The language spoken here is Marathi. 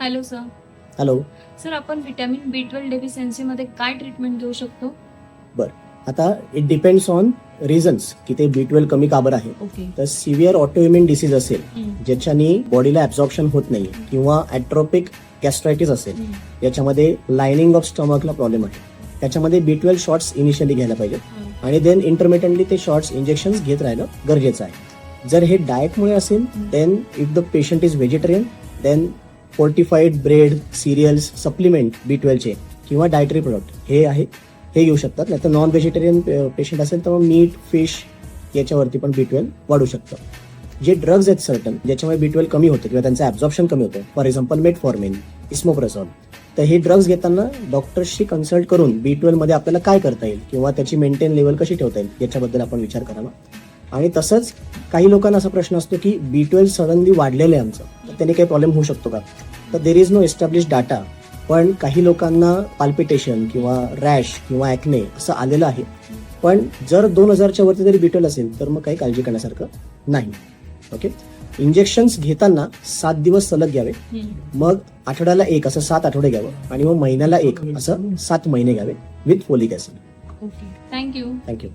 Hello sir. हॅलो. सर, आपण व्हिटॅमिन B12 डेफिशियन्सी मध्ये काय ट्रीटमेंट घेऊ शकतो? आता इट डिपेंड्स ऑन रिझन्स की ते B12 कमी का बरं आहे. ओके. तर सिव्हिअर ऑटोइम्युन डिसीज असेल हम्म. ज्याच्यानी बॉडीला ऍब्झॉर्प्शन होत नाही किंवा ॲट्रोपिक गॅस्ट्रायटिस असेल याच्यामध्ये लायनिंग ऑफ स्टमकला प्रॉब्लेम आहे, त्याच्यामध्ये B12 शॉट्स इनिशियली घ्यायला पाहिजे आणि देन इंटरमिटंटली ते शॉट्स इंजेक्शन घेत राहिलं गरजेचं आहे. जर हे डाएटमुळे असेल then if the patient is vegetarian then fortified bread, cereals, supplement B12 चे किंवा डायटरी प्रोडक्ट हे घेऊ शकतात. नाही तर नॉन व्हेजिटेरियन पेशंट असेल तर मीट, फिश याच्यावरती पण B12 वाढू शकतं. जे ड्रग्ज आहेत सर्टन ज्याच्यामुळे B12 कमी होतं किंवा त्यांचं ऍब्झॉर्प्शन कमी होतं, फॉर एक्झाम्पल मेटफॉर्मिन, इस्मोप्रेसॉल, तर हे ड्रग्ज घेताना डॉक्टरशी कन्सल्ट करून B12 मध्ये आपल्याला काय करता येईल किंवा त्याची मेंटेन लेवल कशी ठेवता येईल याच्याबद्दल आपण विचार करावा. आणि तसंच काही लोकांना असा प्रश्न असतो की B12 सडनली वाढलेलं आहे आमचं, तर त्याने काही प्रॉब्लेम होऊ शकतो का? तर there is no establish data, पण काही लोकांना पाल्पिटेशन किंवा रॅश किंवा ॲक्ने असं आलेलं आहे. पण जर 2000च्या वरती जरी B12 असेल तर मग काही काळजी करण्यासारखं नाही. ओके. इंजेक्शन्स घेताना 7 दिवस सलग घ्यावे, मग आठवड्याला 1 असं 7 आठवडे घ्यावं आणि मग महिन्याला 1 असं 7 महिने घ्यावे with folic acid. Okay. Thank you. Thank you.